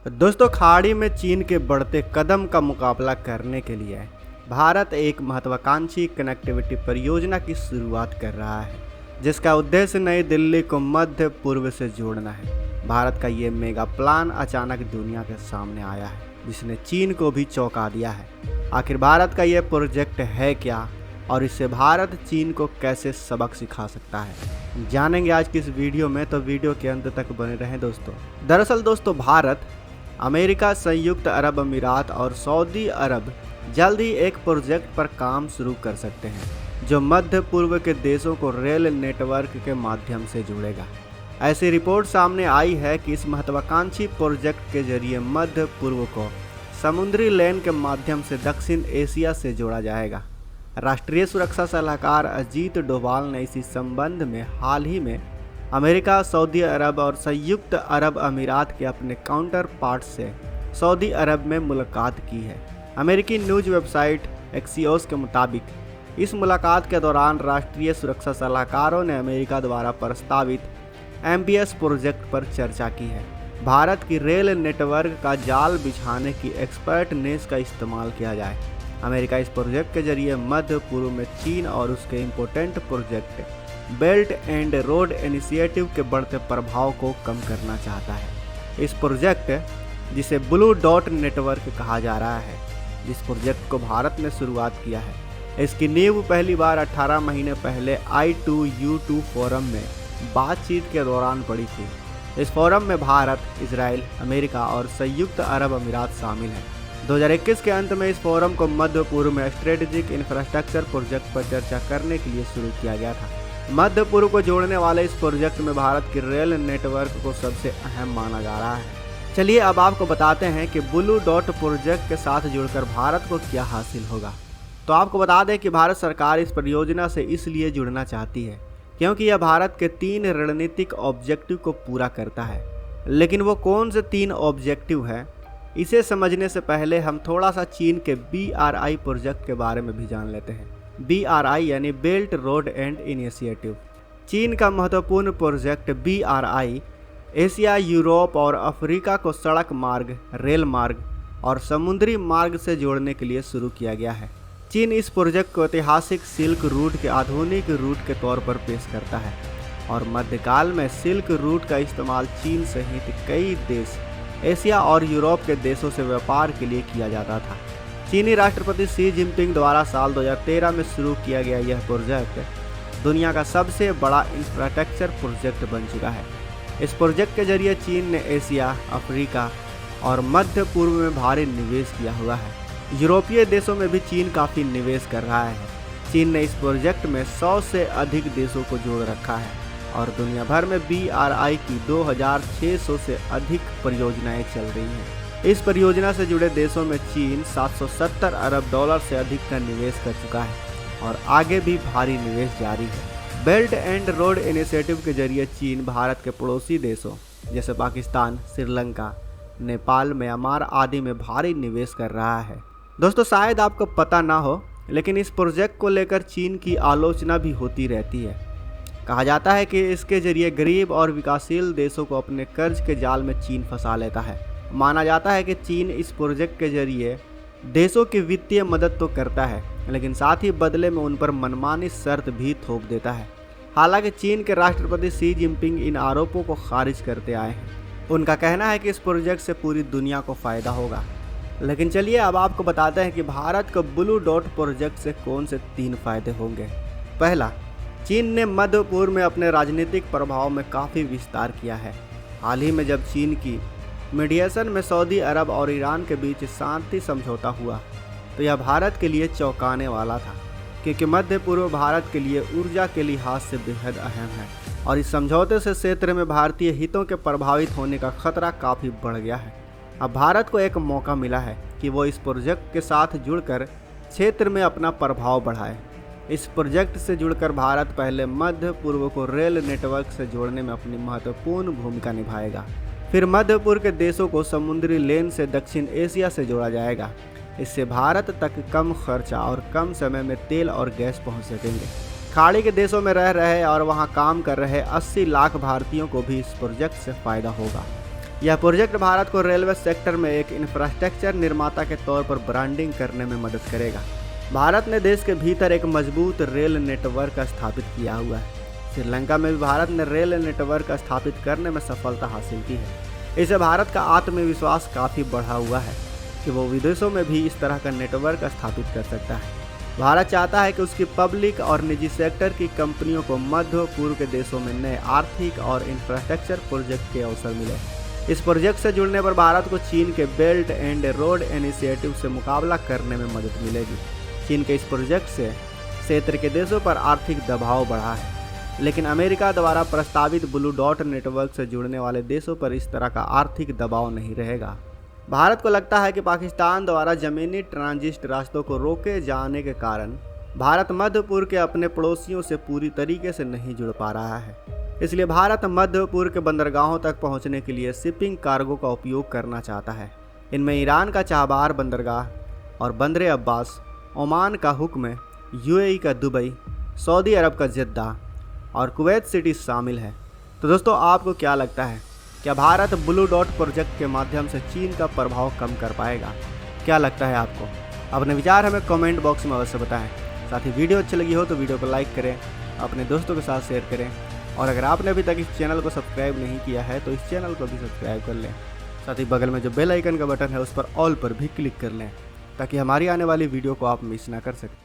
दोस्तों, खाड़ी में चीन के बढ़ते कदम का मुकाबला करने के लिए भारत एक महत्वाकांक्षी कनेक्टिविटी परियोजना की शुरुआत कर रहा है, जिसका उद्देश्य नई दिल्ली को मध्य पूर्व से जोड़ना है। भारत का ये मेगा प्लान अचानक दुनिया के सामने आया है, जिसने चीन को भी चौंका दिया है। आखिर भारत का ये प्रोजेक्ट है क्या और इससे भारत चीन को कैसे सबक सिखा सकता है, जानेंगे आज की इस वीडियो में। तो वीडियो के अंत तक बने रहें दोस्तों। दरअसल दोस्तों, भारत, अमेरिका, संयुक्त अरब अमीरात और सऊदी अरब जल्द ही एक प्रोजेक्ट पर काम शुरू कर सकते हैं, जो मध्य पूर्व के देशों को रेल नेटवर्क के माध्यम से जोड़ेगा। ऐसी रिपोर्ट सामने आई है कि इस महत्वाकांक्षी प्रोजेक्ट के जरिए मध्य पूर्व को समुद्री लेन के माध्यम से दक्षिण एशिया से जोड़ा जाएगा। राष्ट्रीय सुरक्षा सलाहकार अजीत डोभाल ने इसी संबंध में हाल ही में अमेरिका, सऊदी अरब और संयुक्त अरब अमीरात के अपने काउंटर पार्ट से सऊदी अरब में मुलाकात की है। अमेरिकी न्यूज वेबसाइट एक्सियोस के मुताबिक इस मुलाकात के दौरान राष्ट्रीय सुरक्षा सलाहकारों ने अमेरिका द्वारा प्रस्तावित एमबीएस प्रोजेक्ट पर चर्चा की है। भारत की रेल नेटवर्क का जाल बिछाने की एक्सपर्टनेस का इस्तेमाल किया जाए। अमेरिका इस प्रोजेक्ट के जरिए मध्य पूर्व में चीन और उसके important project belt and road initiative के बढ़ते प्रभाव को कम करना चाहता है। इस प्रोजेक्ट, जिसे ब्लू डॉट नेटवर्क कहा जा रहा है, जिस प्रोजेक्ट को भारत ने शुरुआत किया है, इसकी नींव पहली बार 18 महीने पहले I2U2 फोरम में बातचीत के दौरान पड़ी थी। इस फोरम में भारत, इजराइल, अमेरिका और संयुक्त अरब अमीरात शामिल हैं। 2021 के अंत में इस फोरम को मध्य पूर्व में स्ट्रेटेजिक इंफ्रास्ट्रक्चर प्रोजेक्ट पर चर्चा करने के लिए शुरू किया गया था। मध्य पूर्व को जोड़ने वाले इस प्रोजेक्ट में भारत की रेल नेटवर्क को सबसे अहम माना जा रहा है। चलिए अब आपको बताते हैं कि ब्लू डॉट प्रोजेक्ट के साथ जुड़कर भारत को क्या हासिल होगा। तो आपको बता दें कि भारत सरकार इस परियोजना से इसलिए जुड़ना चाहती है क्योंकि यह भारत के 3 रणनीतिक ऑब्जेक्टिव को पूरा करता है। लेकिन वो कौन से 3 ऑब्जेक्टिव हैं, इसे समझने से पहले हम थोड़ा सा चीन के BRI प्रोजेक्ट के बारे में भी जान लेते हैं। BRI यानी बेल्ट रोड एंड इनिशिएटिव। चीन का महत्वपूर्ण प्रोजेक्ट BRI एशिया, यूरोप और अफ्रीका को सड़क मार्ग, रेल मार्ग और समुद्री मार्ग से जोड़ने के लिए शुरू किया गया है। चीन इस प्रोजेक्ट को ऐतिहासिक सिल्क रूट के आधुनिक रूट के तौर पर पेश करता है और मध्यकाल में सिल्क रूट का इस्तेमाल चीन सहित कई देश, एशिया और यूरोप के देशों से व्यापार के लिए किया जाता था। चीनी राष्ट्रपति शी जिनपिंग द्वारा साल 2013 में शुरू किया गया यह प्रोजेक्ट दुनिया का सबसे बड़ा इंफ्रास्ट्रक्चर प्रोजेक्ट बन चुका है। इस प्रोजेक्ट के जरिए चीन ने एशिया, अफ्रीका और मध्य पूर्व में भारी निवेश किया हुआ है। यूरोपीय देशों में भी चीन काफ़ी निवेश कर रहा है। चीन ने इस प्रोजेक्ट में 100 से अधिक देशों को जोड़ रखा है और दुनिया भर में BRI की 2600 से अधिक परियोजनाएं चल रही हैं। इस परियोजना से जुड़े देशों में चीन $770 अरब से अधिक का निवेश कर चुका है और आगे भी भारी निवेश जारी है। बेल्ट एंड रोड इनिशिएटिव के जरिए चीन भारत के पड़ोसी देशों जैसे पाकिस्तान, श्रीलंका, नेपाल, म्यांमार आदि में भारी निवेश कर रहा है। दोस्तों, शायद आपको पता ना हो, लेकिन इस प्रोजेक्ट को लेकर चीन की आलोचना भी होती रहती है। कहा जाता है कि इसके जरिए गरीब और विकासशील देशों को अपने कर्ज के जाल में चीन फंसा लेता है। माना जाता है कि चीन इस प्रोजेक्ट के जरिए देशों की वित्तीय मदद तो करता है, लेकिन साथ ही बदले में उन पर मनमानी शर्त भी थोप देता है। हालांकि चीन के राष्ट्रपति शी जिनपिंग इन आरोपों को खारिज करते आए हैं। उनका कहना है कि इस प्रोजेक्ट से पूरी दुनिया को फ़ायदा होगा। लेकिन चलिए अब आपको बताते हैं कि भारत को ब्लू डॉट प्रोजेक्ट से कौन से 3 फायदे होंगे। पहला, चीन ने मध्य पूर्व में अपने राजनीतिक प्रभाव में काफ़ी विस्तार किया है। हाल ही में जब चीन की मीडिएशन में सऊदी अरब और ईरान के बीच शांति समझौता हुआ, तो यह भारत के लिए चौंकाने वाला था, क्योंकि मध्य पूर्व भारत के लिए ऊर्जा के लिहाज से बेहद अहम है और इस समझौते से क्षेत्र में भारतीय हितों के प्रभावित होने का खतरा काफ़ी बढ़ गया है। अब भारत को एक मौका मिला है कि वो इस प्रोजेक्ट के साथ जुड़कर क्षेत्र में अपना प्रभाव बढ़ाए। इस प्रोजेक्ट से जुड़कर भारत पहले मध्य पूर्व को रेल नेटवर्क से जोड़ने में अपनी महत्वपूर्ण भूमिका निभाएगा। फिर मध्य पूर्व के देशों को समुद्री लेन से दक्षिण एशिया से जोड़ा जाएगा। इससे भारत तक कम खर्चा और कम समय में तेल और गैस पहुंच सकेंगे। खाड़ी के देशों में रह रहे और वहां काम कर रहे 80 लाख भारतीयों को भी इस प्रोजेक्ट से फ़ायदा होगा। यह प्रोजेक्ट भारत को रेलवे सेक्टर में एक इंफ्रास्ट्रक्चर निर्माता के तौर पर ब्रांडिंग करने में मदद करेगा। भारत ने देश के भीतर एक मजबूत रेल नेटवर्क स्थापित किया हुआ है। श्रीलंका में भी भारत ने रेल नेटवर्क स्थापित करने में सफलता हासिल की है। इससे भारत का आत्मविश्वास काफ़ी बढ़ा हुआ है कि वो विदेशों में भी इस तरह का नेटवर्क स्थापित कर सकता है। भारत चाहता है कि उसकी पब्लिक और निजी सेक्टर की कंपनियों को मध्य पूर्व के देशों में नए आर्थिक और इंफ्रास्ट्रक्चर प्रोजेक्ट के अवसर मिले। इस प्रोजेक्ट से जुड़ने पर भारत को चीन के बेल्ट एंड रोड इनिशिएटिव से मुकाबला करने में मदद मिलेगी। चीन के इस प्रोजेक्ट से क्षेत्र के देशों पर आर्थिक दबाव बढ़ा है, लेकिन अमेरिका द्वारा प्रस्तावित ब्लू डॉट नेटवर्क से जुड़ने वाले देशों पर इस तरह का आर्थिक दबाव नहीं रहेगा। भारत को लगता है कि पाकिस्तान द्वारा ज़मीनी ट्रांजिट रास्तों को रोके जाने के कारण भारत मध्य पूर्व के अपने पड़ोसियों से पूरी तरीके से नहीं जुड़ पा रहा है। इसलिए भारत मध्य पूर्व के बंदरगाहों तक पहुंचने के लिए शिपिंग कार्गो का उपयोग करना चाहता है। इनमें ईरान का चाबहार बंदरगाह और बंदर अब्बास, ओमान का हुक्म, यूएई का दुबई, सऊदी अरब का जद्दा और कुवैत सिटी शामिल है। तो दोस्तों, आपको क्या लगता है, क्या भारत ब्लू डॉट प्रोजेक्ट के माध्यम से चीन का प्रभाव कम कर पाएगा? क्या लगता है आपको? अपने विचार हमें कमेंट बॉक्स में अवश्य बताएं। साथ ही वीडियो अच्छी लगी हो तो वीडियो को लाइक करें, अपने दोस्तों के साथ शेयर करें और अगर आपने अभी तक इस चैनल को सब्सक्राइब नहीं किया है तो इस चैनल को भी सब्सक्राइब कर लें। साथ ही बगल में जो बेल आइकन का बटन है उस पर ऑल पर भी क्लिक कर लें ताकि हमारी आने वाली वीडियो को आप मिस ना कर सकें।